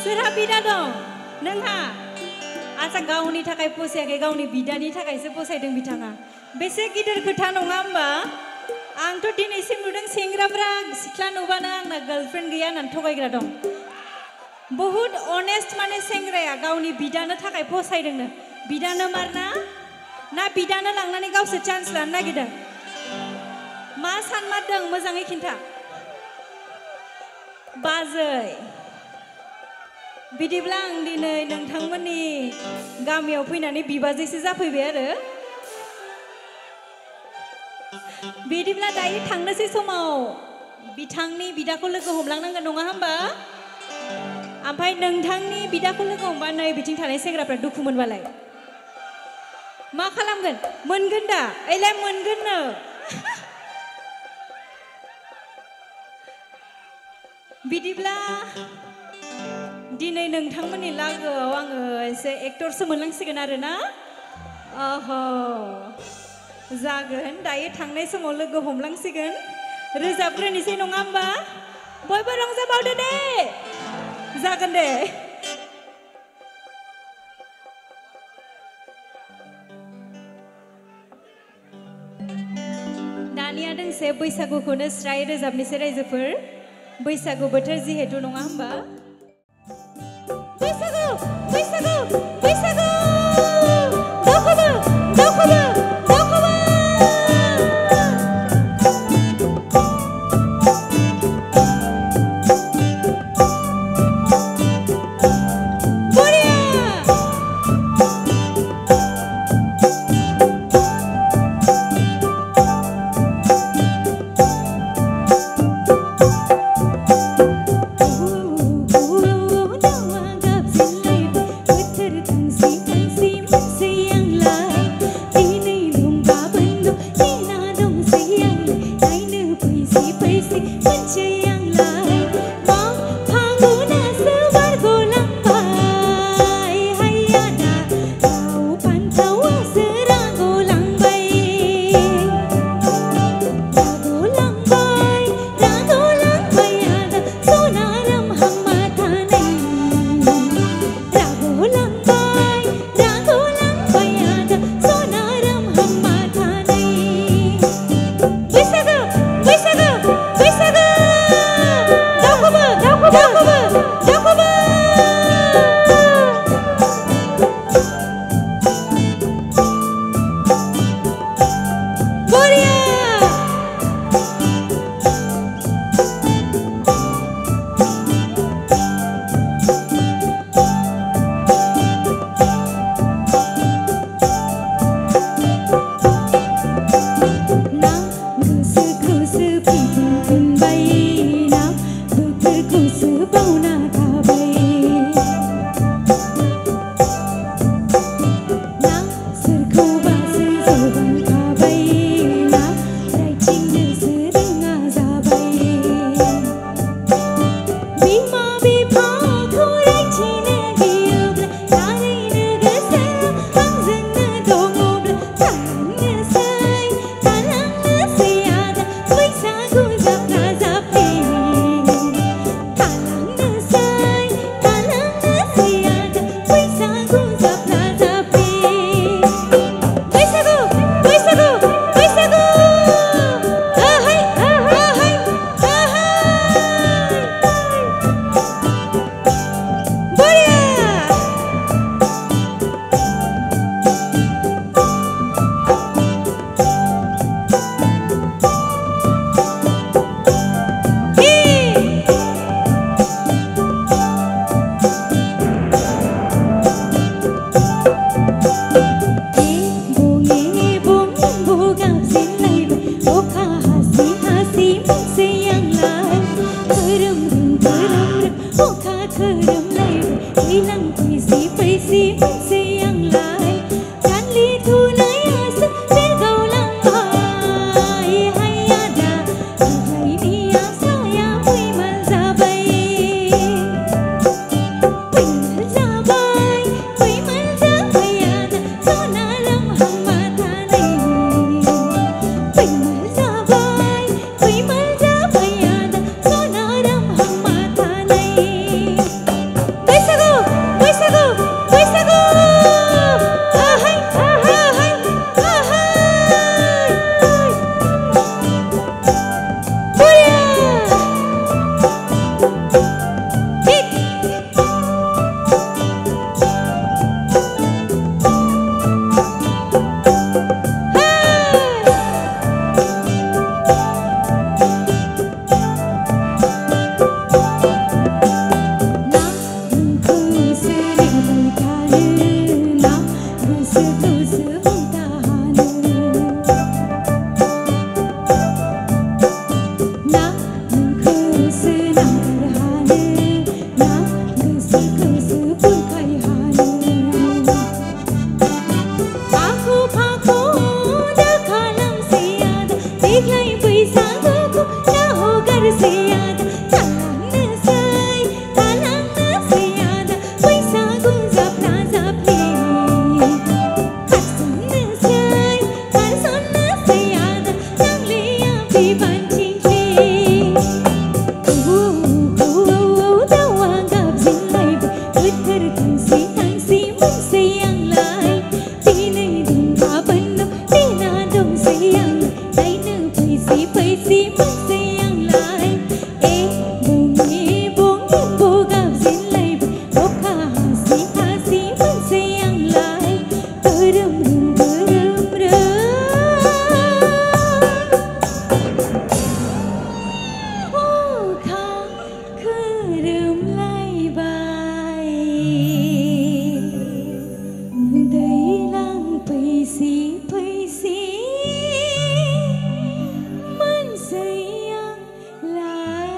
सोरहा बिदा दं नोंहा आसा गावनि थाखाय फसायाखै गावनि बिदानि थाखायसो फसायदों बिथाङा बेसे गिदिर खोथा नङा होमबा आंथ' दिनैसिम नुदों सेंग्राफ्रा सिख्ला नुबानो आंना गार्लफ्रेन्ड गैया होननानै थगायग्रा दं बहुत अनेस्ट माने सेंग्राया गावनि बिदानो थाखाय फसायदोंनो बिदानो मारना ना बिदानो लांनानै गावसोर चान्स लानो नागिरदों मा सानमारदों मोजाङै खिन्था बाजै बिदिब्ला आं दिनै नोंथांमोननि गामियाव फैनानै बिबाजैसो जाफैबाय आरो बिदिब्ला दायो थांनोसै समाव बिथांनि बिदाखौ लोगो हमलांनांगोन नङा होमबा ओमफ्राय नोंथांनि बिदाखौ लोगो हमबा नै बिथिं थानाय सेंग्राफ्रा दुखु मोनबालाय मा खालामगोन मोनगोन दा एलाय मोनगोननो बिदिब्ला दिनै नोंथांमोननि लागोआव आङो एसे एक्टरसो मोनलांसिगोन आरो ना ओहो जागोन दायो थांनाय समाव लोगो हमलांसिगोन रोजाबग्रोनोसै नङा होमबा बयबो रंजाबावदो दे जागोन दे दानिया दोंसे बैसागुखौनो स्राय रोजाबनोसै रायजोफोर बैसागु बोथोर जिहेतु नङा होमबा बैसागु बैसागु बैसागु दावखोबो दावखोबो दावखोबो देग्लाय बैसागुखौ दा हगारसै आदा थालांनोसै आदा बैसागु जाफ्ला जाफ्ले खारसननोसै आदा नांलाया बिबान थिंख्ले दाउआ गाबजेनलायबाय बोथोर थांसै थांसै मोनसै आंलाय दिनै दं गाबोन देना दंसै आंलाय नायनो फैसै फैसै मोनसै आंलाय बं गाबजेनलायबाय अखा हासै हासै मोनसै आंलाय रोम अखा खोरोमलायबाय दैलां फैसै फैसै मोनसै आंलाय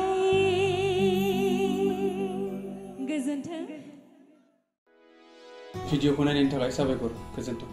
गोजोन्थों भिडिअखौ नायनायनि थाखाय साबायखर गोजोन्थों।